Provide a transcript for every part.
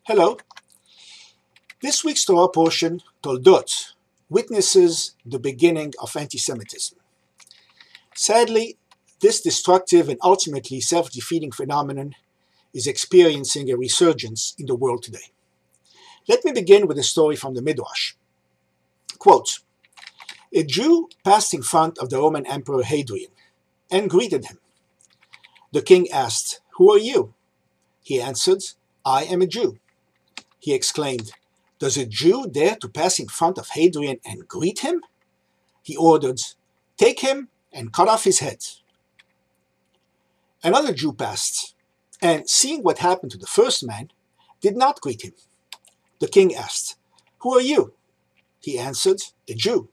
Hello. This week's Torah portion, Toldot, witnesses the beginning of anti-Semitism. Sadly, this destructive and ultimately self-defeating phenomenon is experiencing a resurgence in the world today. Let me begin with a story from the Midrash. Quote, a Jew passed in front of the Roman Emperor Hadrian and greeted him. The king asked, "Who are you?" He answered, "I am a Jew." He exclaimed, "Does a Jew dare to pass in front of Hadrian and greet him?" He ordered, "Take him and cut off his head." Another Jew passed, and seeing what happened to the first man, did not greet him. The king asked, "Who are you?" He answered, "A Jew."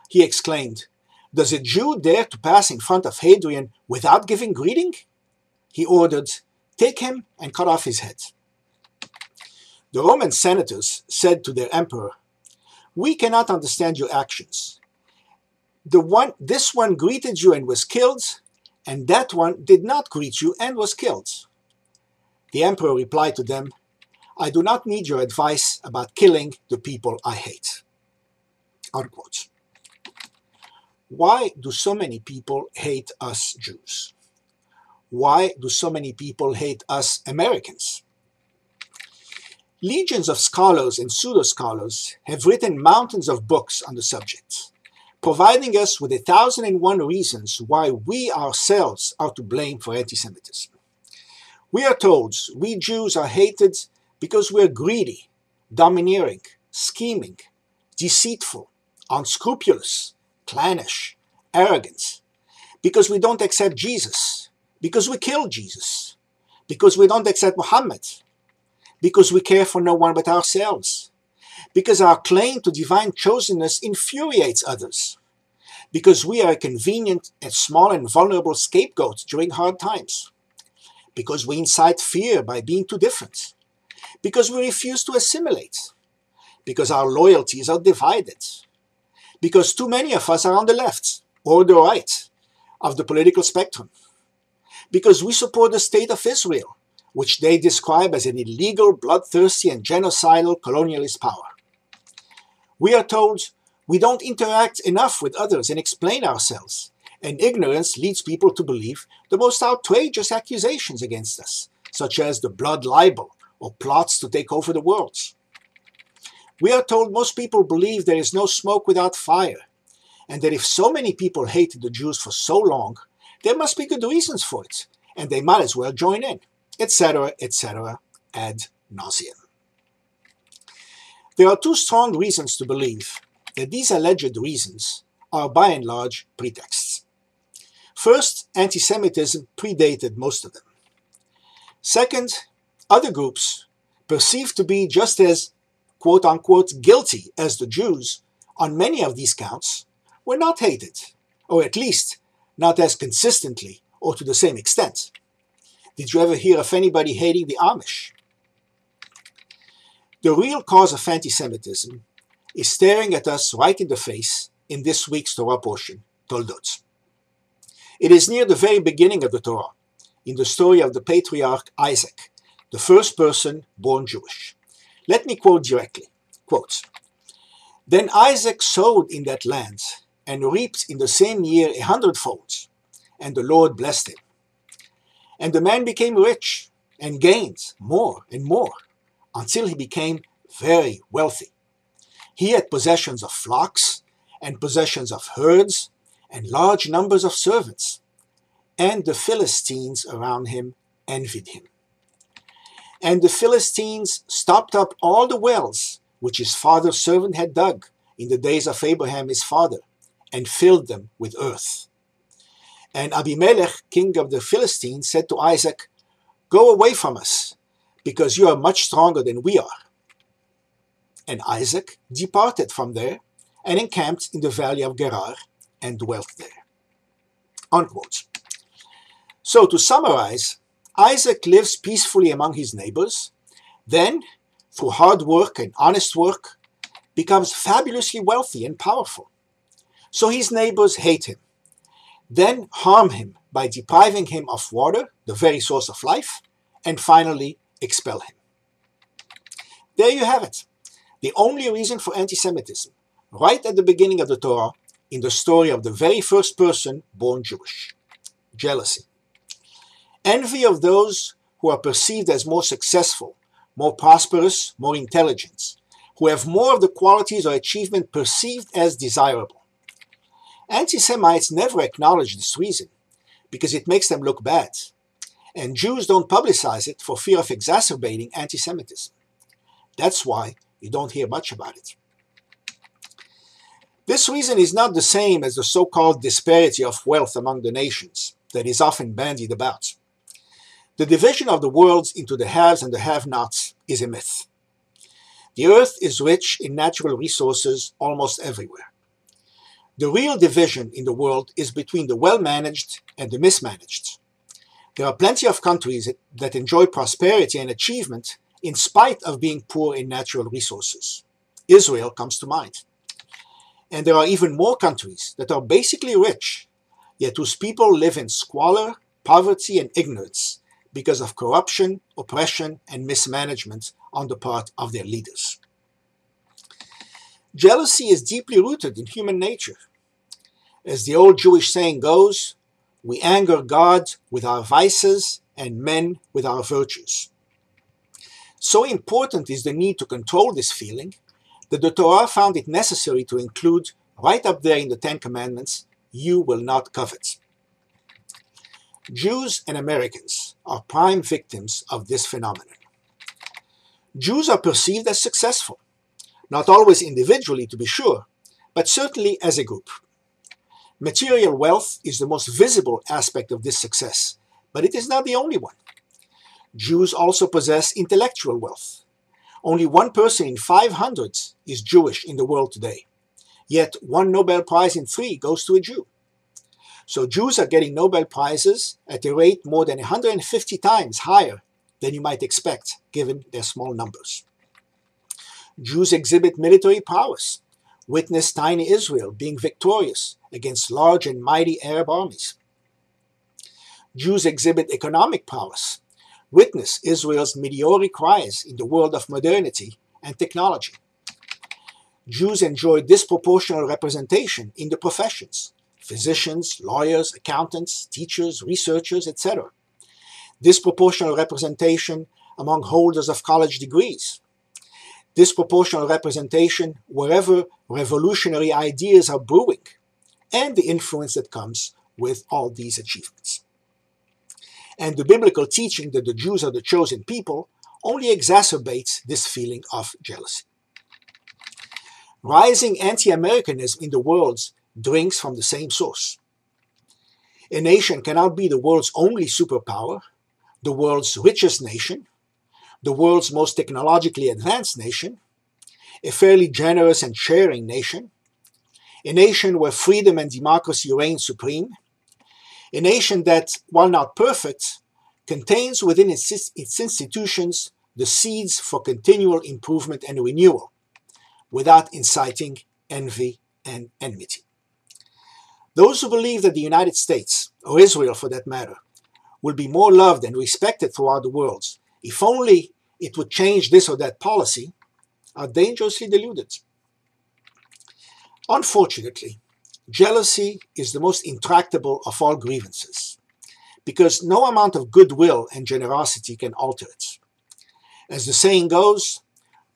He exclaimed, "Does a Jew dare to pass in front of Hadrian without giving greeting?" He ordered, "Take him and cut off his head." The Roman senators said to their emperor, "We cannot understand your actions. This one greeted you and was killed, and that one did not greet you and was killed." The emperor replied to them, "I do not need your advice about killing the people I hate." Unquote. Why do so many people hate us Jews? Why do so many people hate us Americans? Legions of scholars and pseudo-scholars have written mountains of books on the subject, providing us with 1,001 reasons why we ourselves are to blame for anti-Semitism. We are told we Jews are hated because we're greedy, domineering, scheming, deceitful, unscrupulous, clannish, arrogant, because we don't accept Jesus, because we killed Jesus, because we don't accept Muhammad, because we care for no one but ourselves, because our claim to divine chosenness infuriates others, because we are a convenient and small and vulnerable scapegoat during hard times, because we incite fear by being too different, because we refuse to assimilate, because our loyalties are divided, because too many of us are on the left or the right of the political spectrum, because we support the state of Israel, which they describe as an illegal, bloodthirsty, and genocidal colonialist power. We are told we don't interact enough with others and explain ourselves, and ignorance leads people to believe the most outrageous accusations against us, such as the blood libel or plots to take over the world. We are told most people believe there is no smoke without fire, and that if so many people hated the Jews for so long, there must be good reasons for it, and they might as well join in, etc., etc., ad nauseam. There are two strong reasons to believe that these alleged reasons are by and large pretexts. First, anti-Semitism predated most of them. Second, other groups, perceived to be just as quote-unquote guilty as the Jews on many of these counts, were not hated, or at least not as consistently or to the same extent. Did you ever hear of anybody hating the Amish? The real cause of anti-Semitism is staring at us right in the face in this week's Torah portion, Toldot. It is near the very beginning of the Torah, in the story of the patriarch Isaac, the first person born Jewish. Let me quote directly. Quote, "Then Isaac sowed in that land and reaped in the same year 100-fold, and the Lord blessed him. And the man became rich and gained more and more until he became very wealthy. He had possessions of flocks and possessions of herds and large numbers of servants, and the Philistines around him envied him. And the Philistines stopped up all the wells which his father's servant had dug in the days of Abraham his father, and filled them with earth. And Abimelech, king of the Philistines, said to Isaac, 'Go away from us, because you are much stronger than we are.' And Isaac departed from there and encamped in the valley of Gerar and dwelt there." Unquote. So to summarize, Isaac lives peacefully among his neighbors, then, through hard work and honest work, becomes fabulously wealthy and powerful. So his neighbors hate him, then harm him by depriving him of water, the very source of life, and finally expel him. There you have it. The only reason for anti-Semitism, right at the beginning of the Torah, in the story of the very first person born Jewish. Jealousy. Envy of those who are perceived as more successful, more prosperous, more intelligent, who have more of the qualities or achievement perceived as desirable. Anti-Semites never acknowledge this reason because it makes them look bad, and Jews don't publicize it for fear of exacerbating anti-Semitism. That's why you don't hear much about it. This reason is not the same as the so-called disparity of wealth among the nations that is often bandied about. The division of the world into the haves and the have-nots is a myth. The earth is rich in natural resources almost everywhere. The real division in the world is between the well-managed and the mismanaged. There are plenty of countries that enjoy prosperity and achievement in spite of being poor in natural resources. Israel comes to mind. And there are even more countries that are basically rich, yet whose people live in squalor, poverty, and ignorance because of corruption, oppression, and mismanagement on the part of their leaders. Jealousy is deeply rooted in human nature. As the old Jewish saying goes, we anger God with our vices and men with our virtues. So important is the need to control this feeling that the Torah found it necessary to include right up there in the Ten Commandments, you will not covet. Jews and Americans are prime victims of this phenomenon. Jews are perceived as successful, not always individually to be sure, but certainly as a group. Material wealth is the most visible aspect of this success, but it is not the only one. Jews also possess intellectual wealth. Only one person in 500 is Jewish in the world today, yet one Nobel Prize in 3 goes to a Jew. So Jews are getting Nobel Prizes at a rate more than 150 times higher than you might expect, given their small numbers. Jews exhibit military prowess. Witness tiny Israel being victorious against large and mighty Arab armies. Jews exhibit economic prowess. Witness Israel's meteoric rise in the world of modernity and technology. Jews enjoy disproportional representation in the professions: physicians, lawyers, accountants, teachers, researchers, etc. Disproportional representation among holders of college degrees. Disproportional representation wherever revolutionary ideas are brewing, and the influence that comes with all these achievements. And the biblical teaching that the Jews are the chosen people only exacerbates this feeling of jealousy. Rising anti-Americanism in the world drinks from the same source. A nation cannot be the world's only superpower, the world's richest nation, the world's most technologically advanced nation, a fairly generous and sharing nation, a nation where freedom and democracy reign supreme, a nation that, while not perfect, contains within its institutions the seeds for continual improvement and renewal, without inciting envy and enmity. Those who believe that the United States, or Israel for that matter, will be more loved and respected throughout the world if only it would change this or that policy, are dangerously deluded. Unfortunately, jealousy is the most intractable of all grievances, because no amount of goodwill and generosity can alter it. As the saying goes,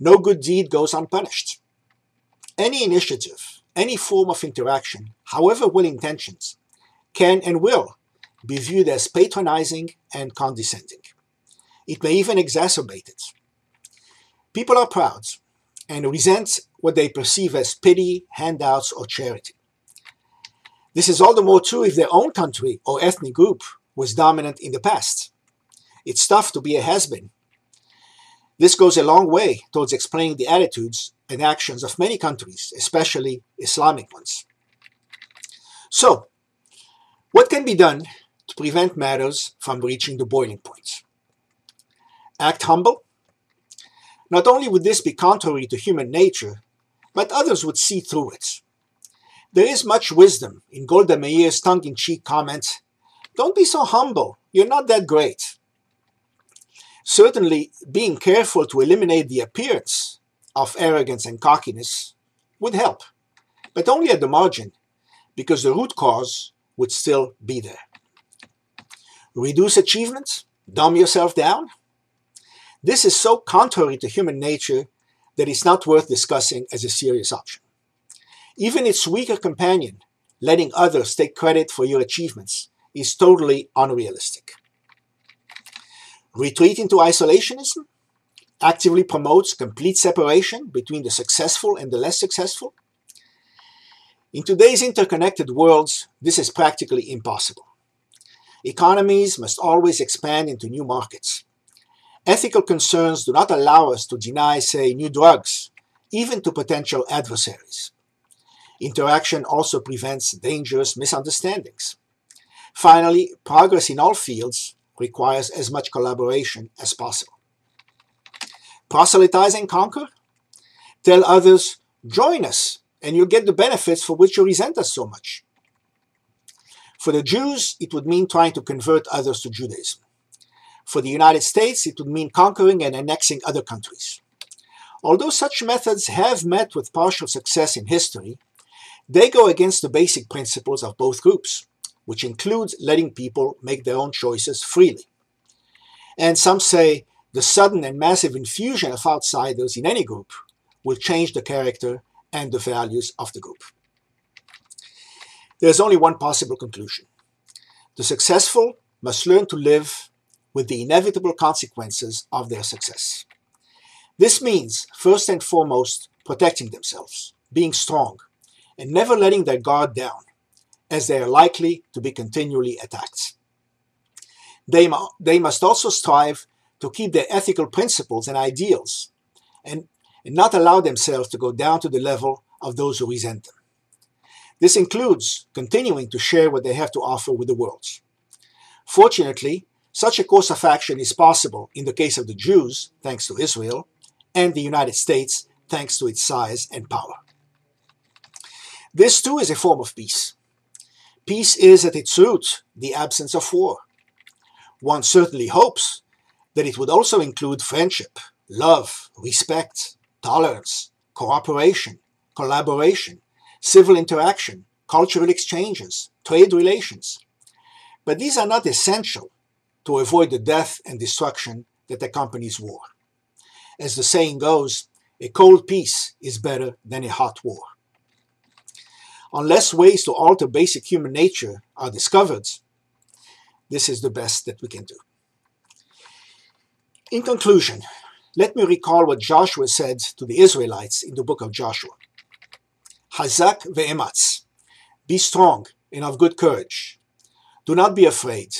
no good deed goes unpunished. Any initiative, any form of interaction, however well-intentioned, can and will be viewed as patronizing and condescending. It may even exacerbate it. People are proud and resent what they perceive as pity, handouts, or charity. This is all the more true if their own country or ethnic group was dominant in the past. It's tough to be a has-been. This goes a long way towards explaining the attitudes and actions of many countries, especially Islamic ones. So, what can be done to prevent matters from reaching the boiling point? Act humble. Not only would this be contrary to human nature, but others would see through it. There is much wisdom in Golda Meir's tongue-in-cheek comment, "Don't be so humble, you're not that great." Certainly, being careful to eliminate the appearance of arrogance and cockiness would help, but only at the margin, because the root cause would still be there. Reduce achievements? Dumb yourself down? This is so contrary to human nature that it's not worth discussing as a serious option. Even its weaker companion, letting others take credit for your achievements, is totally unrealistic. Retreat into isolationism actively promotes complete separation between the successful and the less successful. In today's interconnected worlds, this is practically impossible. Economies must always expand into new markets. Ethical concerns do not allow us to deny, say, new drugs, even to potential adversaries. Interaction also prevents dangerous misunderstandings. Finally, progress in all fields requires as much collaboration as possible. Proselytize and conquer? Tell others, join us, and you'll get the benefits for which you resent us so much. For the Jews, it would mean trying to convert others to Judaism. For the United States, it would mean conquering and annexing other countries. Although such methods have met with partial success in history, they go against the basic principles of both groups, which includes letting people make their own choices freely. And some say the sudden and massive infusion of outsiders in any group will change the character and the values of the group. There's only one possible conclusion. The successful must learn to live with the inevitable consequences of their success. This means, first and foremost, protecting themselves, being strong, and never letting their guard down, as they are likely to be continually attacked. They must also strive to keep their ethical principles and ideals, and not allow themselves to go down to the level of those who resent them. This includes continuing to share what they have to offer with the world. Fortunately, such a course of action is possible in the case of the Jews, thanks to Israel, and the United States, thanks to its size and power. This too is a form of peace. Peace is at its root the absence of war. One certainly hopes that it would also include friendship, love, respect, tolerance, cooperation, collaboration, civil interaction, cultural exchanges, trade relations. But these are not essential to avoid the death and destruction that accompanies war. As the saying goes, a cold peace is better than a hot war. Unless ways to alter basic human nature are discovered, this is the best that we can do. In conclusion, let me recall what Joshua said to the Israelites in the book of Joshua. Hazak ve'ematz. Be strong and of good courage. Do not be afraid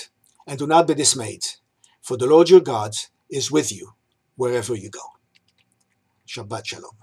and do not be dismayed, for the Lord your God is with you wherever you go. Shabbat Shalom.